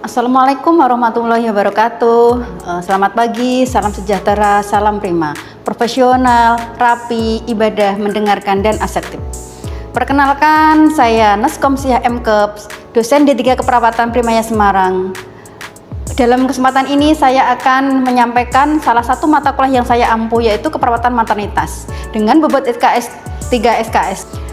Assalamualaikum warahmatullahi wabarakatuh. Selamat pagi, salam sejahtera, salam prima, profesional, rapi, ibadah, mendengarkan, dan asertif. Perkenalkan, saya Neskomsiah M.Kep, dosen D3 Keperawatan Primaya Semarang. Dalam kesempatan ini saya akan menyampaikan salah satu mata kuliah yang saya ampu, yaitu keperawatan maternitas dengan bobot SKS 3 SKS.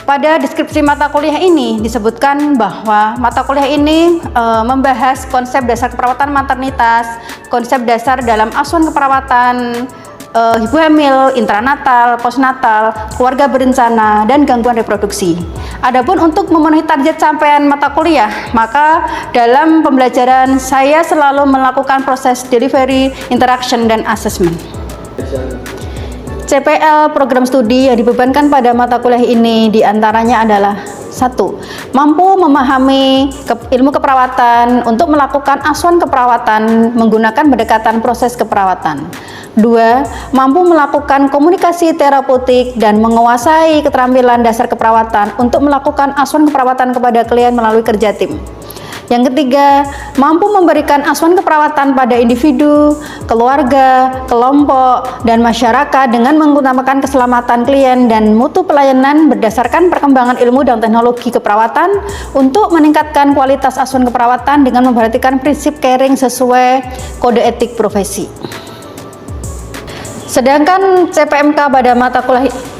Pada deskripsi mata kuliah ini disebutkan bahwa mata kuliah ini membahas konsep dasar keperawatan maternitas, konsep dasar dalam asuhan keperawatan ibu hamil, intranatal, postnatal, keluarga berencana, dan gangguan reproduksi. Adapun untuk memenuhi target capaian mata kuliah, maka dalam pembelajaran saya selalu melakukan proses delivery, interaction, dan assessment. CPL program studi yang dibebankan pada mata kuliah ini diantaranya adalah 1. Mampu memahami ilmu keperawatan untuk melakukan asuhan keperawatan menggunakan pendekatan proses keperawatan. 2. Mampu melakukan komunikasi terapeutik dan menguasai keterampilan dasar keperawatan untuk melakukan asuhan keperawatan kepada klien melalui kerja tim. Yang ketiga, mampu memberikan asuhan keperawatan pada individu, keluarga, kelompok, dan masyarakat dengan mengutamakan keselamatan klien dan mutu pelayanan berdasarkan perkembangan ilmu dan teknologi keperawatan untuk meningkatkan kualitas asuhan keperawatan dengan memperhatikan prinsip caring sesuai kode etik profesi. Sedangkan CPMK pada mata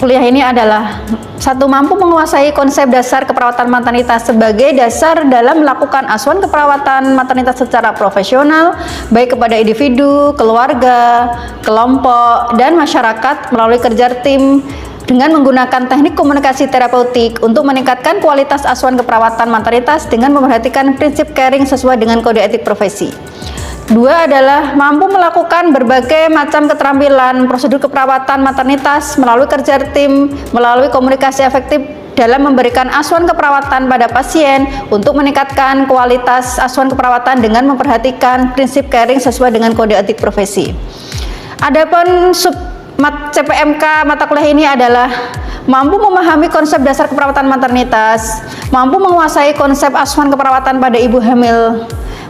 kuliah ini adalah 1. Mampu menguasai konsep dasar keperawatan maternitas sebagai dasar dalam melakukan asuhan keperawatan maternitas secara profesional, baik kepada individu, keluarga, kelompok, dan masyarakat melalui kerja tim dengan menggunakan teknik komunikasi terapeutik untuk meningkatkan kualitas asuhan keperawatan maternitas dengan memperhatikan prinsip caring sesuai dengan kode etik profesi. 2 adalah mampu melakukan berbagai macam keterampilan prosedur keperawatan maternitas melalui kerja tim, melalui komunikasi efektif dalam memberikan asuhan keperawatan pada pasien untuk meningkatkan kualitas asuhan keperawatan dengan memperhatikan prinsip caring sesuai dengan kode etik profesi. Adapun CPMK mata kuliah ini adalah mampu memahami konsep dasar keperawatan maternitas, mampu menguasai konsep asuhan keperawatan pada ibu hamil,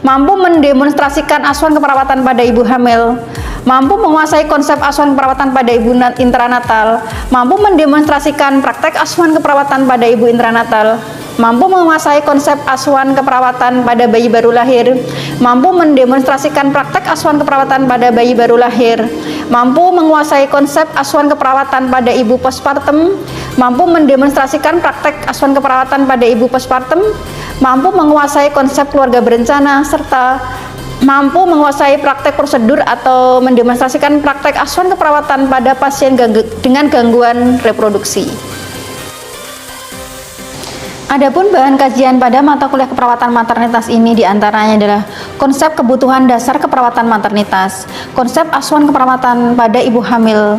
mampu mendemonstrasikan asuhan keperawatan pada ibu hamil, mampu menguasai konsep asuhan keperawatan pada ibu intranatal, mampu mendemonstrasikan praktek asuhan keperawatan pada ibu intranatal, mampu menguasai konsep asuhan keperawatan pada bayi baru lahir, mampu mendemonstrasikan praktek asuhan keperawatan pada bayi baru lahir, mampu menguasai konsep asuhan keperawatan pada ibu postpartum, mampu mendemonstrasikan praktek asuhan keperawatan pada ibu postpartum, mampu menguasai konsep keluarga berencana, serta mampu menguasai praktek prosedur atau mendemonstrasikan praktek asuhan keperawatan pada pasien dengan gangguan reproduksi. Adapun bahan kajian pada mata kuliah keperawatan maternitas ini diantaranya adalah konsep kebutuhan dasar keperawatan maternitas, konsep asuhan keperawatan pada ibu hamil,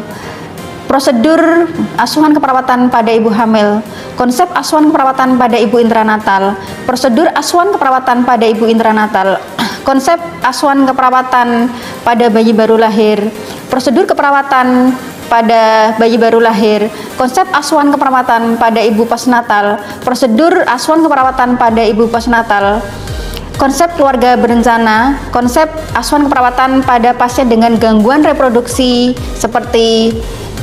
prosedur asuhan keperawatan pada ibu hamil, konsep asuhan keperawatan pada ibu intranatal, prosedur asuhan keperawatan pada ibu intranatal, konsep asuhan keperawatan pada bayi baru lahir, prosedur keperawatan pada bayi baru lahir, konsep asuhan keperawatan pada ibu postnatal, prosedur asuhan keperawatan pada ibu postnatal, konsep keluarga berencana, konsep asuhan keperawatan pada pasien dengan gangguan reproduksi seperti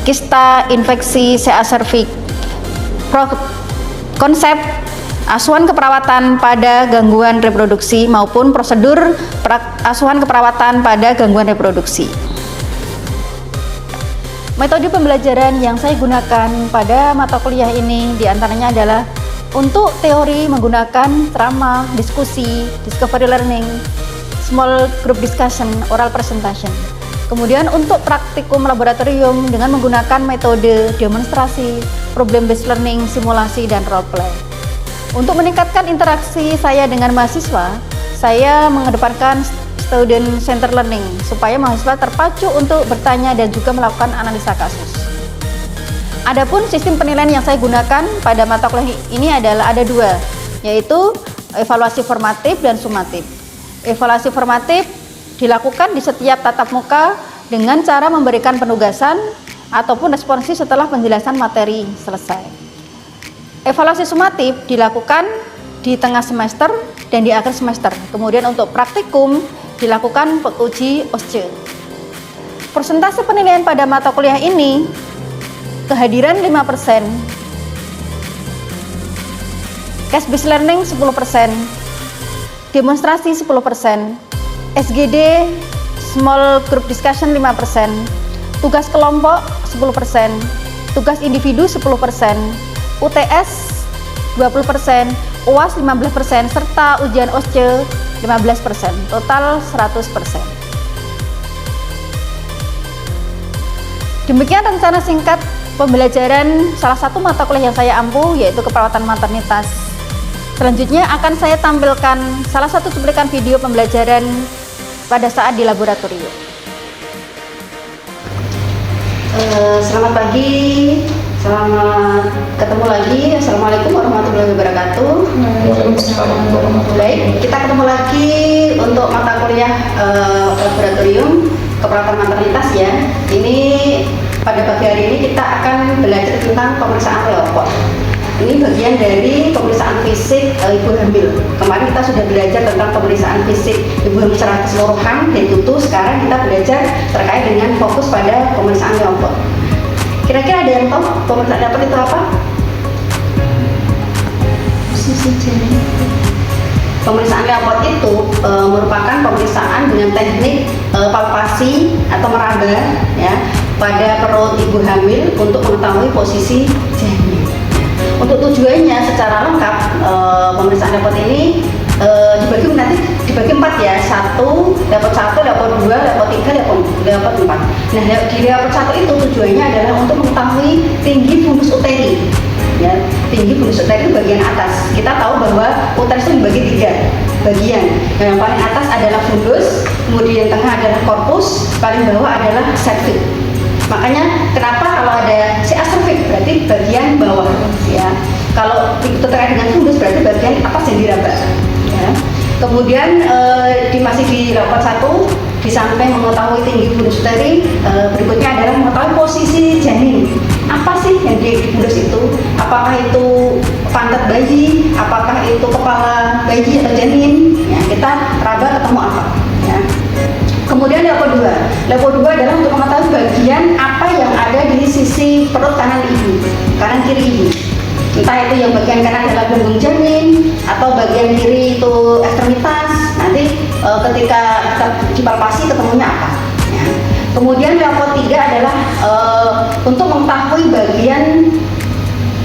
kista, infeksi, CA serviks, konsep asuhan keperawatan pada gangguan reproduksi maupun prosedur asuhan keperawatan pada gangguan reproduksi. Metode pembelajaran yang saya gunakan pada mata kuliah ini diantaranya adalah untuk teori menggunakan ceramah, diskusi, discovery learning, small group discussion, oral presentation. Kemudian untuk praktikum laboratorium dengan menggunakan metode demonstrasi, problem based learning, simulasi, dan role play. Untuk meningkatkan interaksi saya dengan mahasiswa, saya mengedepankan student center learning supaya mahasiswa terpacu untuk bertanya dan juga melakukan analisa kasus. Adapun sistem penilaian yang saya gunakan pada mata kuliah ini adalah ada 2, yaitu evaluasi formatif dan sumatif. Evaluasi formatif dilakukan di setiap tatap muka dengan cara memberikan penugasan ataupun responsi setelah penjelasan materi selesai. Evaluasi sumatif dilakukan di tengah semester dan di akhir semester. Kemudian untuk praktikum dilakukan uji OSCE. Persentase penilaian pada mata kuliah ini kehadiran 5%, case based learning 10%, demonstrasi 10%, SGD small group discussion 5%, tugas kelompok 10%, tugas individu 10%, UTS 20%, UAS 15%, serta ujian OSCE 15%, total 100%. Demikian rencana singkat pembelajaran salah satu mata kuliah yang saya ampu, yaitu keperawatan maternitas. Selanjutnya akan saya tampilkan salah satu cuplikan video pembelajaran pada saat di laboratorium. Selamat pagi, selamat ketemu lagi. Assalamualaikum warahmatullahi wabarakatuh. Baik, kita ketemu lagi untuk mata kuliah laboratorium keperawatan maternitas ya. Ini pada pagi hari ini kita akan belajar tentang pemeriksaan leopard. Ini bagian dari pemeriksaan fisik ibu hamil. Kemarin kita sudah belajar tentang pemeriksaan fisik ibu hamil secara keseluruhan dan tutu. Sekarang kita belajar terkait dengan fokus pada pemeriksaan leopard. Kira-kira ada yang tahu pemeriksaan leopard itu apa? Pemeriksaan leopard itu merupakan pemeriksaan dengan teknik palpasi atau meraba ya pada perut ibu hamil untuk mengetahui posisi janin. Untuk tujuannya secara lengkap pemeriksaan leopard ini dibagi 4 ya, leopard 1, leopard 2, leopard 3, leopard 4. Nah, di leopard 1 itu tujuannya adalah untuk mengetahui tinggi fundus uteri. Ya, tinggi fundus uteri itu bagian atas. Kita tahu bahwa uterus itu dibagi 3 bagian. Yang paling atas adalah fundus, kemudian tengah adalah korpus, paling bawah adalah cervix. Makanya kenapa kalau ada cervix berarti bagian bawah ya. Kalau itu terkait dengan fundus berarti bagian atas yang diraba ya. Kemudian masih di leopard 1 di samping mengetahui tinggi fundus uteri, berikutnya adalah mengetahui posisi janin. Apa sih yang di fundus itu? Apakah itu pantat bayi? Apakah itu kepala bayi atau janin? Ya, kita raba ketemu apa? Ya. Kemudian leopard 2. Leopard 2 adalah untuk mengetahui bagian apa yang ada di sisi perut kanan kiri ibu. Entah itu yang bagian kanan adalah gelembung janin atau bagian kiri itu ekstremitas. Nanti ketika kita dipalpasi ketemunya apa ya. Kemudian leopard 3 adalah untuk mengetahui bagian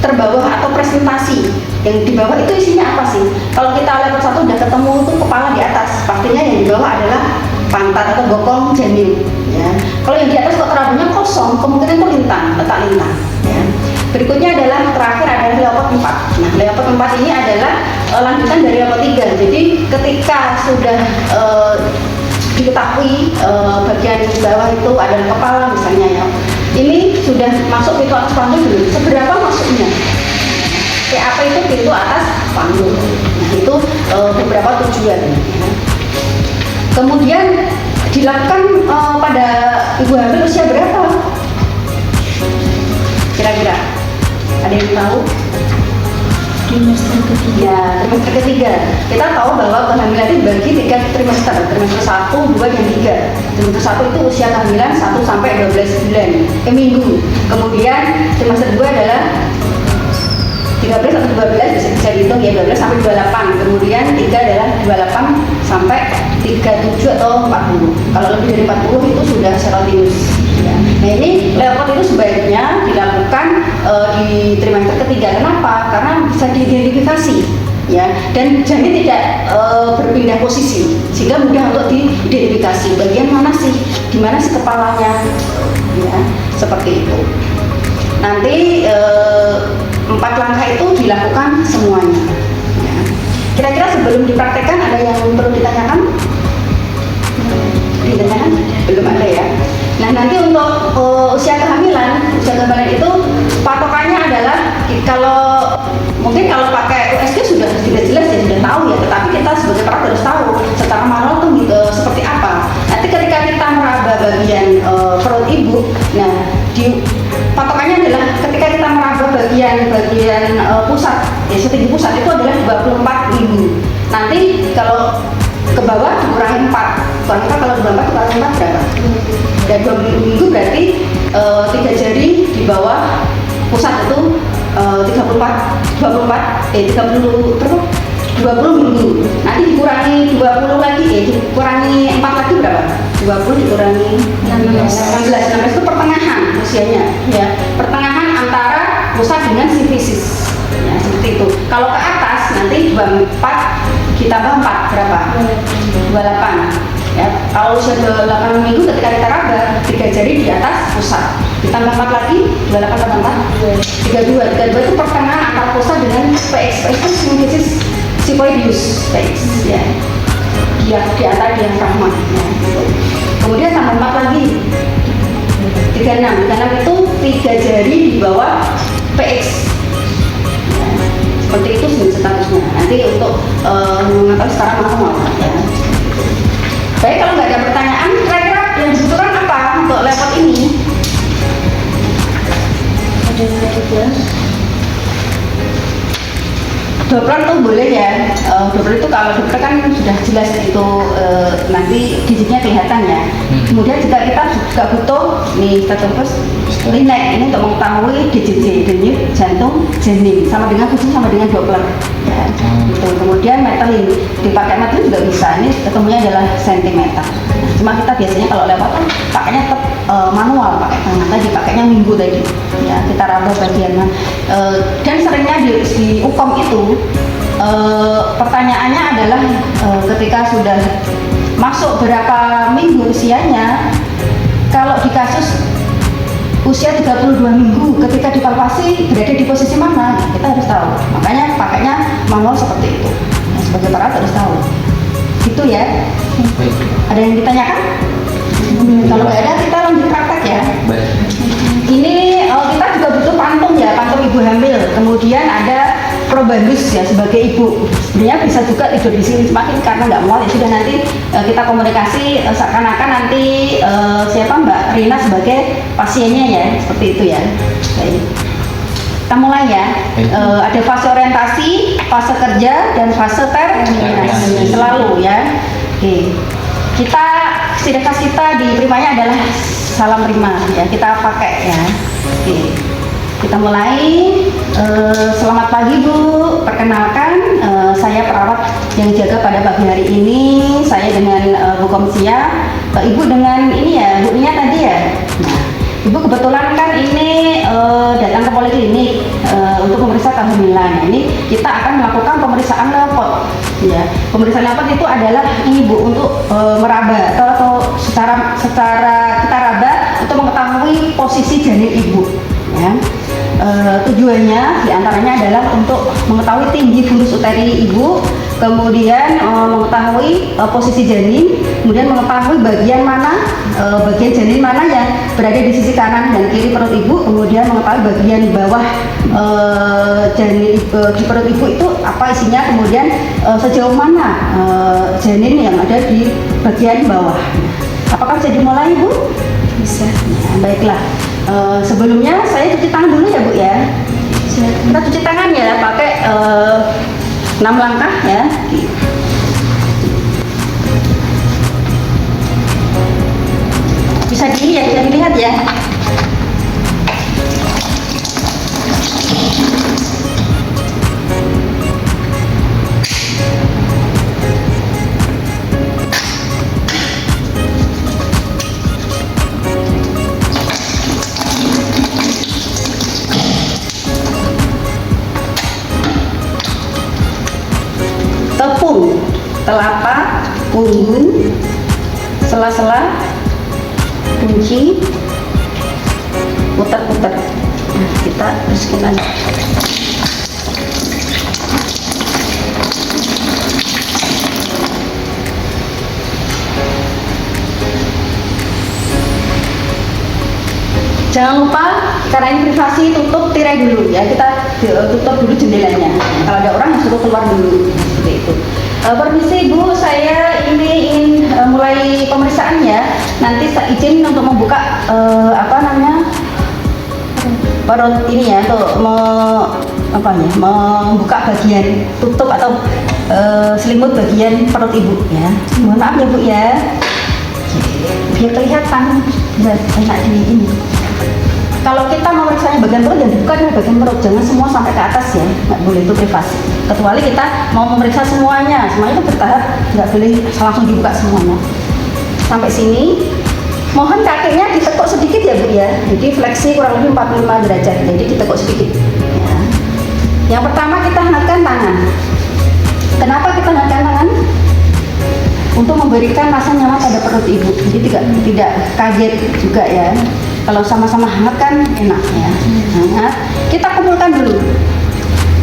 terbawah atau presentasi. Yang di bawah itu isinya apa sih? Kalau kita leopard 1 udah ketemu itu kepala di atas, pastinya yang di bawah adalah pantat atau bokong janin ya. Kalau yang di atas kok terabunya kosong, kemungkinan itu letak lintang ya. Berikutnya adalah terakhir adalah leopard 4. Nah, leopard 4 ini adalah lanjutan dari leopard 3. Jadi ketika sudah diketahui bagian bawah itu adalah kepala misalnya ya, ini sudah masuk pintu atas panggung belum? Seberapa masuknya? Apa itu pintu atas panggung? Nah, itu beberapa tujuan ya. Kemudian dilakukan pada ibu hamil usia berapa? Kira-kira ada yang tahu? Trimester ketiga. Trimester ketiga. Kita tahu bahwa kehamilan itu dibagi 3 trimester. Trimester 1, 2, dan 3. Trimester 1 itu usia kehamilan 1 sampai 12 bulan minggu. Kemudian trimester 2 adalah 13 atau 12, bisa dihitung ya, 12 sampai 28. Kemudian 3 adalah 28 sampai 37 atau 40. Kalau lebih dari 40 itu sudah serotinus ya. Nah, ini leopard itu sebaiknya dilakukan di trimester ketiga. Kenapa? Karena bisa diidentifikasi ya, dan janin tidak berpindah posisi sehingga mudah untuk diidentifikasi bagian mana sih, di mana sih kepalanya ya, seperti itu. Nanti 4 langkah itu dilakukan semuanya ya. Kira-kira sebelum dipraktekkan ada yang perlu ditanyakan? Belum ada ya. Nah, nanti untuk usia kehamilan itu patokannya adalah kalau mungkin kalau pakai USG sudah jelas ya, sudah tahu ya, tetapi kita sebagai perawat harus tahu secara manual tuh seperti apa. Nanti ketika kita meraba bagian perut ibu, nah patokannya adalah ketika kita meraba bagian pusat ya, setinggi pusat itu adalah 24 minggu. Nanti kalau ke bawah dikurangi 4, kalau 24 dikurangi 4 berapa? Dan 2 minggu berarti 3 jari di bawah pusat itu 30 minggu. Nanti dikurangi 20 lagi, dikurangi 4 lagi berapa? 20 dikurangi 16 itu pertengahan usianya, ya, pertengahan antara pusat dengan sifisis, ya, seperti itu. Kalau ke atas nanti 24 ditambah 4 berapa? 28. Ya, kalau usia 28 minggu ketika kita raba 3 jari di atas pusat, ditambah 4 lagi 28 tambah 4 32 itu pertengahan antara pusat dengan PX itu sifisis sifoidius PX, ya, di antara diafragma, ya, gitu. Kemudian tambah 4 lagi 36 itu 3 jari di bawah PX, ya, seperti itu statusnya. Nanti untuk mengetahui sekarang manual, ya. Baik, kalau nggak ada pertanyaan, kira-kira yang dibutuhkan apa untuk level ini? Ada Doppler tuh boleh ya. Doppler itu kalau Doppler kan sudah jelas itu nanti digitnya kelihatan ya. Kemudian juga kita juga butuh nih stethoscopus linek ini untuk mengetahui DJJ, denyut jantung janin, sama dengan khusus sama dengan Doppler. Ya, gitu. Kemudian metelin dipakai metelin juga bisa. Ini ketemunya adalah sentimeter. Cuma kita biasanya kalau lewat kan pakainya tetap manual, pakai tangan tadi, pakainya minggu tadi. Ya, kita raba bagiannya. Dan seringnya di UKOM itu pertanyaannya adalah ketika sudah masuk berapa minggu usianya, kalau di kasus usia 32 minggu ketika dipalpasi berada di posisi mana, kita harus tahu. Makanya pakainya manual seperti itu. Nah, sebagai perawat harus tahu. Gitu ya. Ada yang ditanyakan? Kalau nggak ada, kita lanjut praktek ya. Ini kita juga butuh pantung ya, pantung ibu hamil. Kemudian ada probandus ya sebagai ibu. Sebenarnya bisa juga tidur di sini, semakin karena nggak muat ya sudah, nanti kita komunikasi seakan-akan nanti siapa Mbak Rina sebagai pasiennya ya, seperti itu ya. Baik. Kita mulai ya. Ada fase orientasi, fase kerja, dan fase terminasi selalu ya. Oke. Kita ciri khas kita di primanya adalah salam prima ya, kita pakai ya. Oke. Kita mulai. Selamat pagi Bu, perkenalkan saya perawat yang jaga pada pagi hari ini. Saya dengan Bu Komsia, Ibu dengan ini ya, Bu Nia tadi ya. Nah, Ibu kebetulan kan ini datang ke poliklinik untuk memeriksa kehamilan. Ini kita akan melakukan pemeriksaan lepot. Ya, pemeriksaan lepot itu adalah ini Bu untuk meraba atau secara kita raba untuk mengetahui posisi janin ibu. Ya. Tujuannya diantaranya adalah untuk mengetahui tinggi fulus uteri ibu, kemudian mengetahui posisi janin, kemudian mengetahui bagian mana, bagian janin mana yang berada di sisi kanan dan kiri perut ibu, kemudian mengetahui bagian bawah janin di perut ibu itu apa isinya, kemudian sejauh mana janin yang ada di bagian bawah. Apakah bisa dimulai Bu? Bisa. Nah, baiklah. Sebelumnya saya cuci tangan dulu ya Bu ya. Kita cuci tangan ya pakai 6 langkah ya. Bisa dilihat ya. Tepung, telapak, punggung, sela-sela, kunci, putar-putar. Nah, kita bersihkan lagi. Jangan lupa, karena ini privasi, tutup tirai dulu ya. Kita tutup dulu jendelanya. Kalau ada orang yang suruh keluar dulu, seperti itu. Permisi Bu, saya ini ingin mulai pemeriksaan ya. Nanti saya izin untuk membuka perut ini ya, untuk apa ya, membuka bagian tutup atau selimut bagian perut ibu ya. Mohon maaf ya bu ya, biar kelihatan biar enak di ini. Kalau kita memeriksanya bagian perut, yang dibuka adalah bagian perut, jangan semua sampai ke atas ya, nggak boleh, itu privasi. Kecuali kita mau memeriksa semuanya itu bertahap, nggak boleh langsung dibuka semuanya. Sampai sini, mohon kakinya ditekuk sedikit ya bu ya, jadi fleksi kurang lebih 45 derajat, jadi ditekuk sedikit. Ya. Yang pertama kita hentakkan tangan. Kenapa kita hentakkan tangan? Untuk memberikan rasa nyaman pada perut ibu, jadi tidak kaget juga ya. Kalau sama-sama hangat kan enak ya. Hangat. Kita kumpulkan dulu.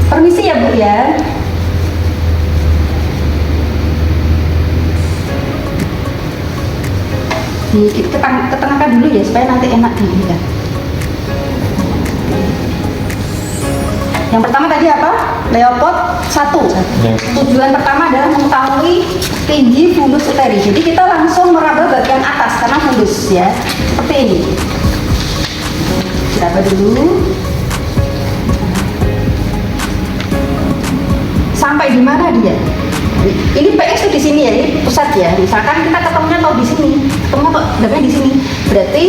Permisi ya bu ya. Ketengahkan dulu ya supaya nanti enak dilihat. Yang pertama tadi apa? Leopard 1. Tujuan pertama adalah mengetahui tinggi fundus uteri. Jadi kita langsung meraba bagian atas karena fundus ya. Seperti ini. Raba dulu. Sampai di mana dia? Ini PX itu di sini ya, ini pusat ya. Misalkan kita ketemunya kalau di sini, ketemunya kok dapatnya di sini. Berarti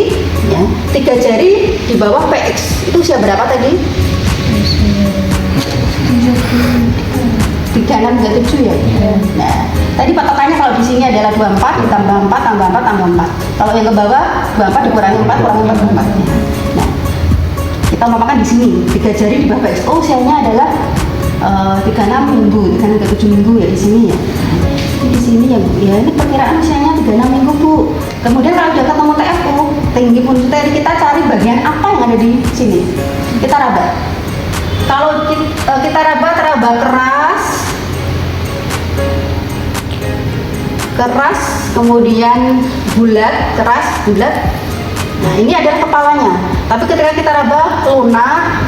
ya 3 jari di bawah PX. Itu usia berapa tadi? 3637 ya. Nah, tadi patokannya kalau di sini adalah 24 ditambah 4 tambah 4 tambah 4. Kalau yang ke bawah 24 dikurangi 4 kurangi 4 tambah 4. Nah, kita umpamakan di sini 3 jari di bawah PX. Oh, usianya adalah 36 minggu, 36 minggu ya di sini ya. Di sini ya bu, ya ini perkiraan usianya 36 minggu bu. Kemudian kalau sudah ketemu TFU, tinggi fundus uteri, kita cari bagian apa yang ada di sini. Kita raba. Kalau kita raba keras, kemudian bulat, keras, bulat. Nah ini adalah kepalanya. Tapi ketika kita raba lunak,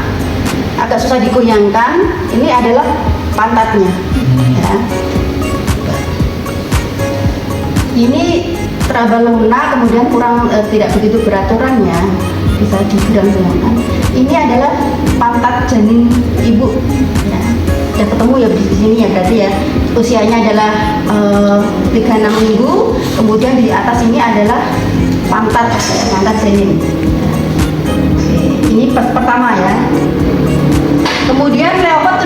agak susah digoyangkan, ini adalah pantatnya. Ya. Ini teraba lunak, kemudian kurang tidak begitu beraturan ya, bisa digoyang-goyangkan. Ini adalah pantat janin ibu. Ya. Sudah ketemu ya di sini ya, berarti ya usianya adalah 36 minggu, kemudian di atas ini adalah pantat janin. Ini pertama ya. Kemudian leopard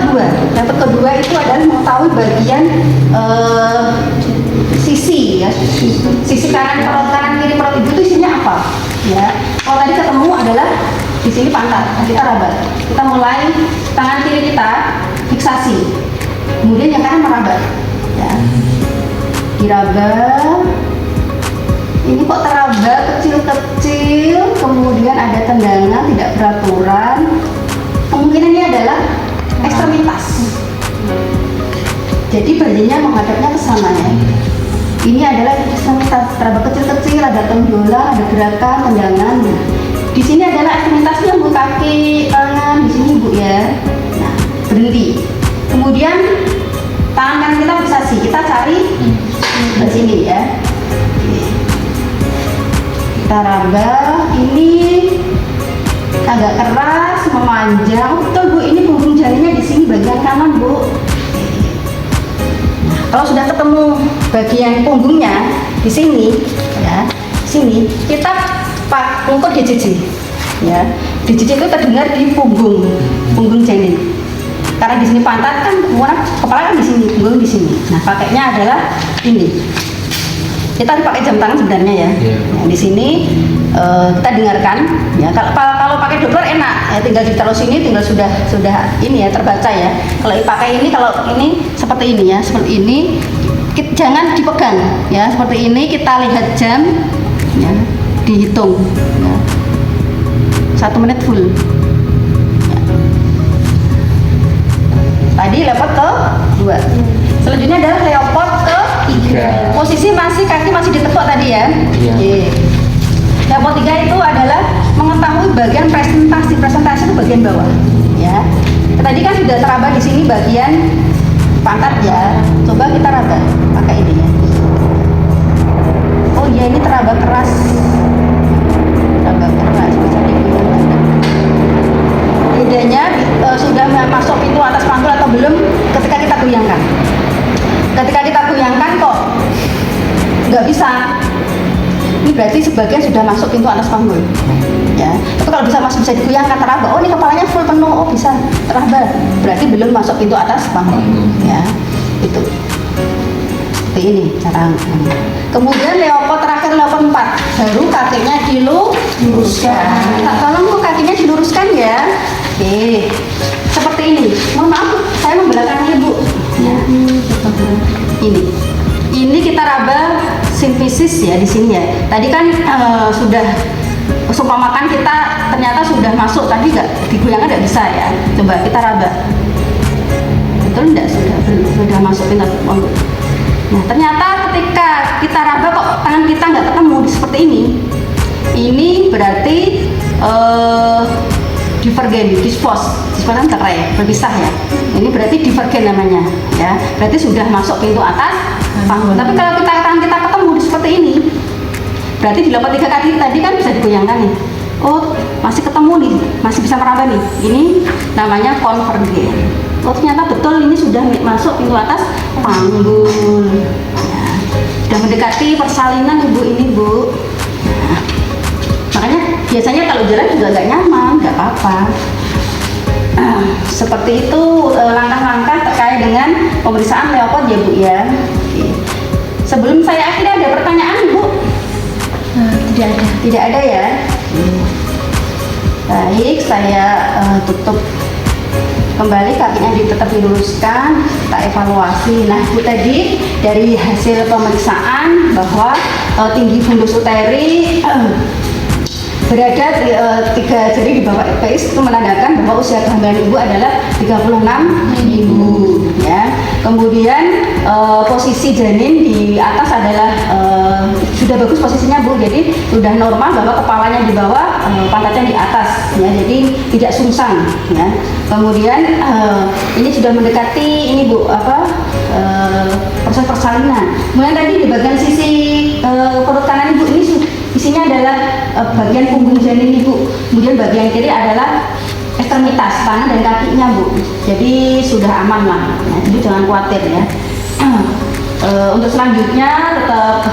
kedua itu adalah mengetahui bagian sisi ya, sisi kanan kiri perut ibu itu isinya apa ya. Kalau tadi ketemu adalah di sini pantat, kita raba. Kita mulai tangan kiri kita fiksasi, kemudian yang kanan meraba ya. Diraba. Ini kok teraba kecil-kecil, kemudian ada tendangan tidak beraturan. Kemungkinan ini adalah ekstremitas. Jadi bayinya menghadapnya ke sana ya. Ini adalah ekstremitas, teraba kecil-kecil, ada tonjolan, ada gerakan, tendangan. Di sini adalah ekstremitasnya bu, kaki, tangan, di sini bu ya. Nah, berhenti. Kemudian tangan kanan kita fiksasi, kita cari ke sini ya. Kita raba, ini agak keras, memanjang. Betul bu, ini punggung jarinya di sini bagian kanan bu. Nah, kalau sudah ketemu bagian punggungnya di sini, ya, sini kita ukur DJJ, ya. DJJ itu terdengar di punggung janin. Karena di sini pantat kan, kepala kan di sini, punggung di sini. Nah, pakainya adalah ini. Kita dipakai jam tangan sebenarnya ya. Nah, di sini kita dengarkan ya. Kalau pakai Doppler enak ya, tinggal ditaruh sini, tinggal sudah ini ya, terbaca ya. Kalau pakai ini, kalau ini seperti ini ya, seperti ini, jangan dipegang ya, seperti ini. Kita lihat jam ya, dihitung ya. 1 menit full ya. Tadi leopard ke 2. Selanjutnya adalah leopard ke 3. Posisi kaki masih ditekuk tadi ya. Leopard 3 itu adalah mengetahui bagian presentasi itu bagian bawah ya. Tadi kan sudah teraba di sini bagian pantat ya. Coba kita raba pakai ini ya. Oh iya, ini teraba keras. Teraba keras bisa digoyang. Bedanya sudah masuk pintu atas panggul. Ya, itu kalau masih bisa digoyangkan teraba. Oh, ini kepalanya full penuh. Oh, bisa teraba. Berarti belum masuk pintu atas panggul. Ya, itu. Seperti ini cara. Kemudian leopard terakhir, leopard 4. Baru kakinya diluruskan. Tolong Bu, kakinya diluruskan ya. Oke. Seperti ini. Mohon maaf, saya membelakangnya Bu. Ya. Ini kita raba simfisis ya di sini ya. Tadi kan sudah seumpamakan kita ternyata sudah masuk, tadi nggak digoyangkan nggak bisa ya. Coba kita raba. Betul nggak? Sudah masuk pintu panggul. Nah, ternyata ketika kita raba kok tangan kita nggak ketemu seperti ini. Ini berarti divergen, dispos kan cerai, berpisah ya. Ini berarti divergen namanya, ya. Berarti sudah masuk pintu atas panggul. Tapi kalau tangan kita ketemu seperti ini, berarti di leopard 3 kaki tadi kan bisa digoyangkan nih. Oh, masih ketemu nih, masih bisa meraba nih. Ini namanya konvergen. Oh, ternyata betul ini sudah masuk pintu atas panggul. Ya. Sudah mendekati persalinan Ibu ini, Bu. Nah, makanya biasanya kalau jalan juga nggak nyaman, nggak apa-apa. Seperti itu langkah-langkah terkait dengan pemeriksaan leopard ya Bu ya. Oke. Sebelum saya akhiri ada pertanyaan Bu? Tidak ada. Tidak ada ya. Baik, saya tutup kembali, kakinya tetap diluruskan, kita evaluasi. Nah Bu, tadi dari hasil pemeriksaan bahwa tinggi fundus uteri berada 3 jari di bawah EPS, itu menandakan bahwa usia kehamilan ibu adalah 36 minggu ya. Kemudian posisi janin di atas adalah sudah bagus posisinya Bu, jadi sudah normal bahwa kepalanya di bawah, pantatnya di atas ya, jadi tidak sungsang ya. Kemudian ini sudah mendekati ini Bu, proses persalinan. Kemudian tadi di bagian sisi perut kanan Ibu ini isinya adalah bagian punggung janin Ibu. Kemudian bagian kiri adalah ekstremitas tangan dan kakinya Bu. Jadi sudah aman lah. Ya, jadi jangan khawatir ya. Untuk selanjutnya tetap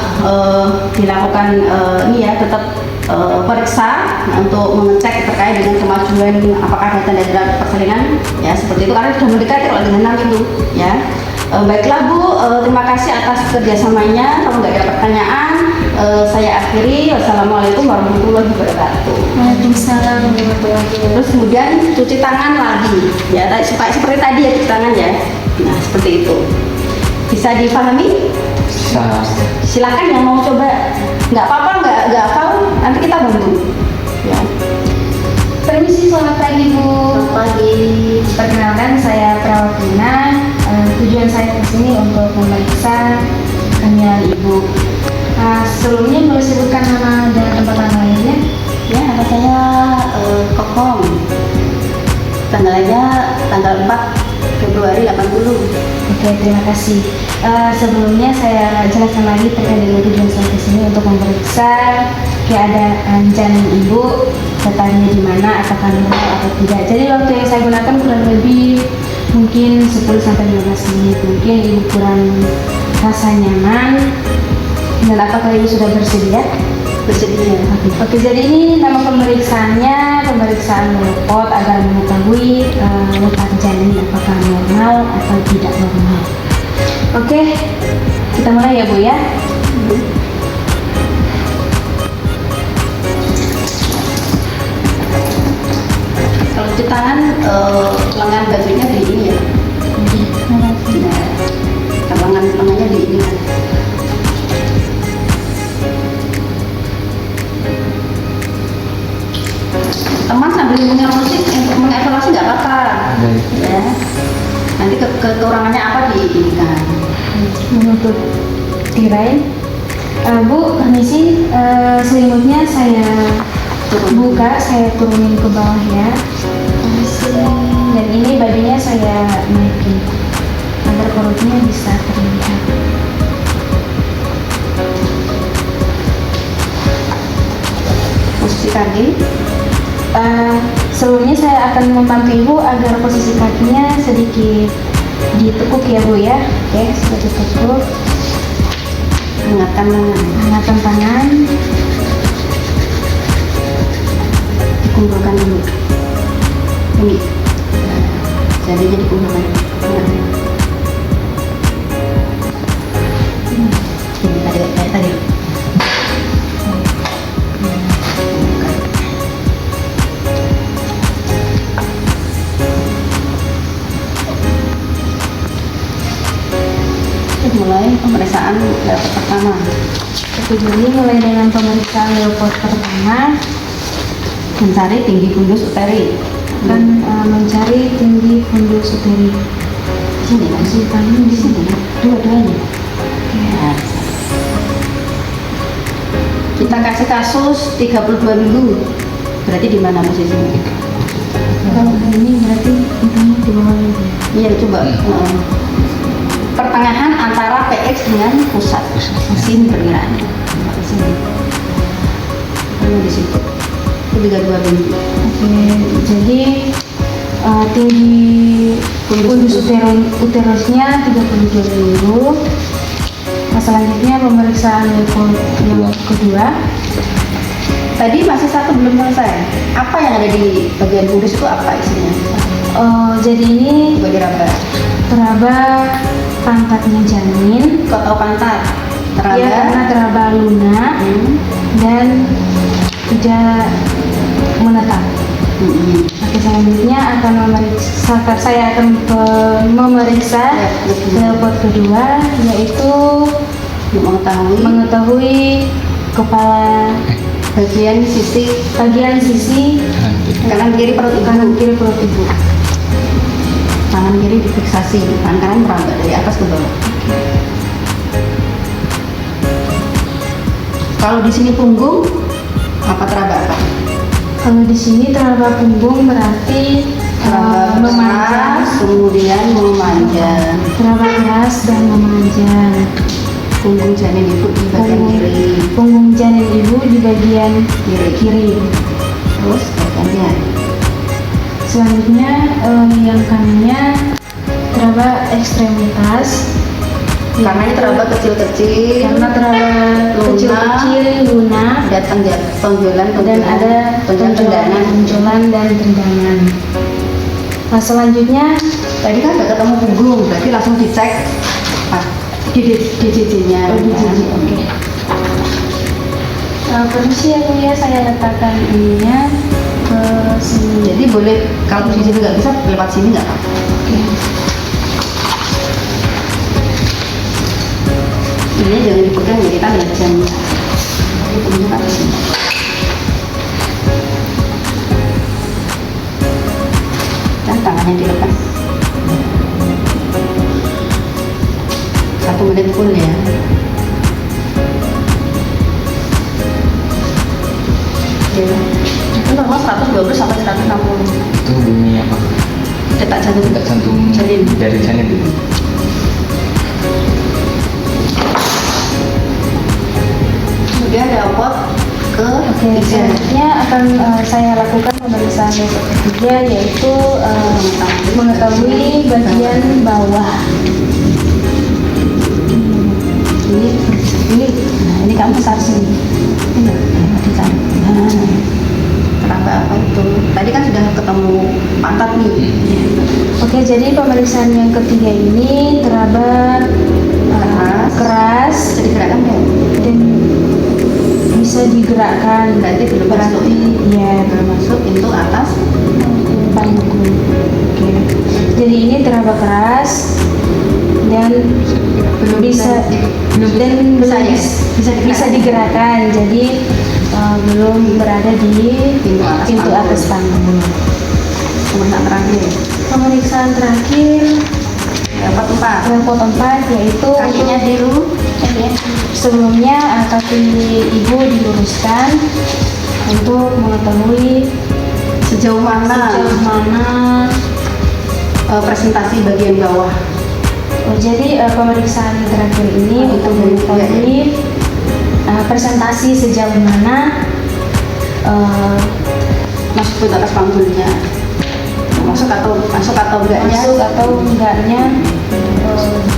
dilakukan ini ya, tetap periksa untuk mengecek terkait dengan kemajuan apakah ada tanda-tanda persalinan ya, seperti itu karena sudah mendekati kalau dengan itu ya. Baiklah Bu, terima kasih atas kerjasamanya. Kalau nggak ada pertanyaan, saya akhiri. Wassalamualaikum warahmatullahi wabarakatuh. Waalaikumsalam warahmatullahi wabarakatuh. Terus kemudian cuci tangan lagi ya, seperti tadi ya, cuci tangan ya. Nah seperti itu. Bisa dipahami? Bisa. Silakan yang mau coba. Nggak apa-apa, nggak hafal, nanti kita bantu. Ya. Permisi, selamat pagi Bu. Selamat pagi. Perkenalkan, saya Prawina. Tujuan saya ke sini untuk memeriksa kehamilan Ibu. Sebelumnya boleh sebutkan nama dan tempat lainnya? Ya, nama saya Kokom. Tanggalnya tanggal 4 Februari 80. Oke, terima kasih. Sebelumnya saya jelaskan lagi terkait dengan tujuan saya ke sini untuk memeriksa keadaan janin Ibu, letaknya di mana, apakah normal atau tidak. Jadi waktu yang saya gunakan kurang lebih mungkin 10-15 menit. Mungkin Ibu kurang rasa nyaman. Dan apakah Ibu sudah bersedia? Bersedia. Oke, jadi ini nama pemeriksaannya, pemeriksaan leopard agar mengetahui letak janin apakah normal atau tidak normal. Oke, kita mulai ya Bu ya. Kalau cuci tangan, lengan bajunya di ini ya. Nah, lengannya di ini kan. Teman sambil mengevaluasi nggak apa-apa ya. Nanti kekurangannya apa diinginkan. Menutup tirai. Bu, permisi, selimutnya saya buka, saya turunin ke bawah ya. Dan ini bajunya saya naikin agar perutnya bisa terlihat. Posisi kaki. Sebelumnya saya akan membantu Ibu agar posisi kakinya sedikit ditekuk ya Bu ya. Oke, sudah ditekuk. Hangatkan lengan. Hangatkan tangan. kumpulkan dulu. Ini. Jarinya dikumpulkan. Ini tadi kayak tadi. Mulai pemeriksaan leopard pertama. Jadi mulai dengan pemeriksaan leopard pertama, mencari tinggi fundus uteri dan mencari tinggi fundus uteri. Sini langsung kami di sini, dua-duanya. Ya. Kita kasih kasus 32 minggu. Berarti di mana posisinya? Kalau ini berarti intinya di bawah ini. Iya, coba. Pertengahan antara PX dengan pusat sini perkiraan di sini. Di situ itu 32 minggu. Oke, jadi tinggi fundus uterusnya 32 minggu. Nah, selanjutnya pemeriksaan level yang kedua. Tadi masih satu belum selesai. Apa yang ada di bagian fundus itu apa isinya? Jadi ini teraba pantatnya janin. Kok tahu pantat? Teraba? Ya, karena teraba lunak dan tidak menetap. Oke, selanjutnya saya akan memeriksa leopard kedua, yaitu mengetahui kepala bagian sisi kanan kiri perut ibu. Tangan kiri difiksasi, tangan kanan meraba dari atas ke bawah. Kalau di sini punggung, apa teraba apa? Kalau di sini teraba punggung berarti memanjang, kemudian memanjang. Teraba keras dan memanjang. Punggung janin ibu di bagian kiri. Punggung janin ibu di bagian kiri. Terus bagian. Selanjutnya yang kanannya teraba ekstremitas. Karena ini teraba kecil-kecil. Karena teraba kecil-kecil lunak. Ada tonjolan dan ada tonjolan dan tendangan. Nah, selanjutnya tadi kan sudah ketemu punggung, berarti langsung dicek di JJ-nya. Di JJ, oke. Permisi ya Bu ya, saya letakkan ininya ke sini. Jadi boleh kalau di sini nggak bisa lewat sini nggak apa-apa. Oke. Ini jangan dipegang ya, kita lihat jamnya. Ini tunjukkan di sini. Dan tangannya dilepas. 1 menit full ya. Itu normal 120 sampai 160. Itu bunyi apa? Detak jantung janin. Dari janin itu. Kemudian leopard selanjutnya akan saya lakukan pemeriksaan leopard ketiga, yaitu mengetahui bagian bawah. Ini kamu besar sini. Ini teraba apa itu? Tadi kan sudah ketemu pantat nih. Oke, jadi pemeriksaan yang ketiga ini teraba keras, bisa digerakkan ya? Dan bisa digerakkan. Berarti belum masuk. Iya, belum masuk pintu atas panggung. Oke. Jadi ini teraba keras dan belum bisa digerakkan. Jadi belum berada di pintu atas panggung. Pemeriksaan terakhir leopard 4 yaitu kakinya sebelumnya kaki ibu diluruskan untuk mengetahui sejauh mana presentasi bagian bawah. Jadi pemeriksaan terakhir ini untuk mengetahui presentasi sejauh mana masuk ke atas panggungnya, masuk atau enggaknya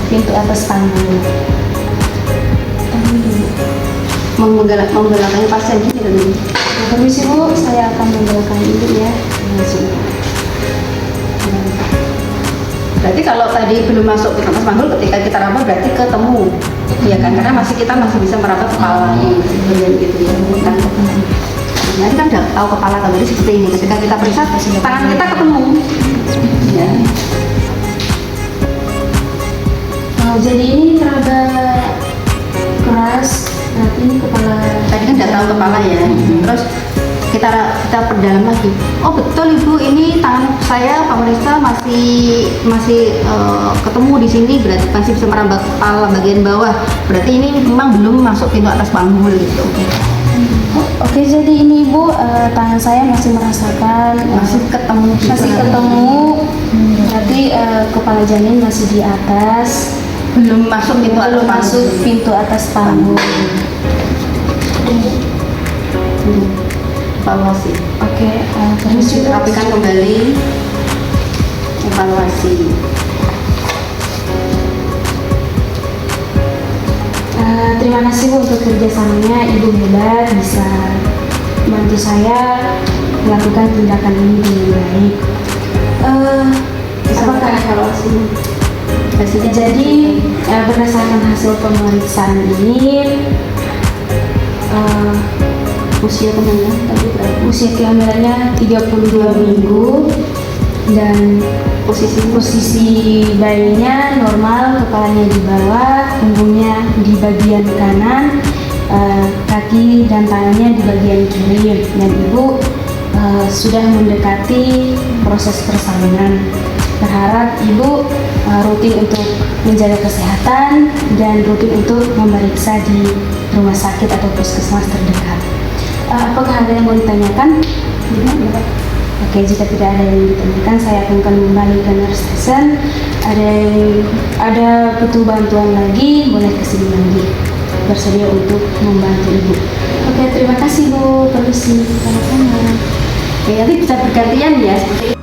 pintu atas panggung. Menggerakkan pasien gitu. Permisi Bu, saya akan membelakang Ibu ya. Langsung. Berarti kalau tadi belum masuk ke atas panggul, ketika kita raba berarti ketemu, ya kan? Karena kita masih bisa meraba kepala bagian gitu ya, bukan nanti kan udah tahu kepala tadi seperti ini. Ketika kita periksa, tangan kita ketemu. Ya. Oh, jadi ini teraba keras, berarti ini kepala. Tadi kan udah tahu kepala ya. Terus kita perdalam lagi. Oh betul Ibu, ini tangan saya pemeriksa masih ketemu di sini, berarti masih bisa meraba kepala bagian bawah. Berarti ini memang belum masuk pintu atas panggul gitu. Oke, jadi ini Ibu, tangan saya masih merasakan, Masih ketemu. Berarti kepala janin masih di atas, Belum masuk pintu atas belum panggul. masuk pintu atas panggul. Evaluasi. Oke, Terus terus rapikan kembali. Evaluasi. Terima kasih Bu untuk kerjasamanya, Ibu hebat, bisa bantu saya melakukan tindakan ini dengan baik. Apakah evaluasinya? jadi berdasarkan hasil pemeriksaan ini Usia kehamilan tadi berapa? usia kehamilannya 32 minggu dan posisi bayinya normal, kepalanya di bawah, punggungnya di bagian kanan, kaki dan tangannya di bagian kiri, dan Ibu sudah mendekati proses persalinan. Berharap Ibu rutin untuk menjaga kesehatan dan rutin untuk memeriksa di rumah sakit atau puskesmas terdekat. Apakah ada yang mau ditanyakan? Oke, jika tidak ada yang ditanyakan, saya akan kembali ke nurse station. Ada butuh bantuan lagi, boleh kesini lagi. Bersedia untuk membantu Ibu. Oke, terima kasih Bu. Permisi. Sama-sama. Oke, nanti bisa bergantian ya seperti itu.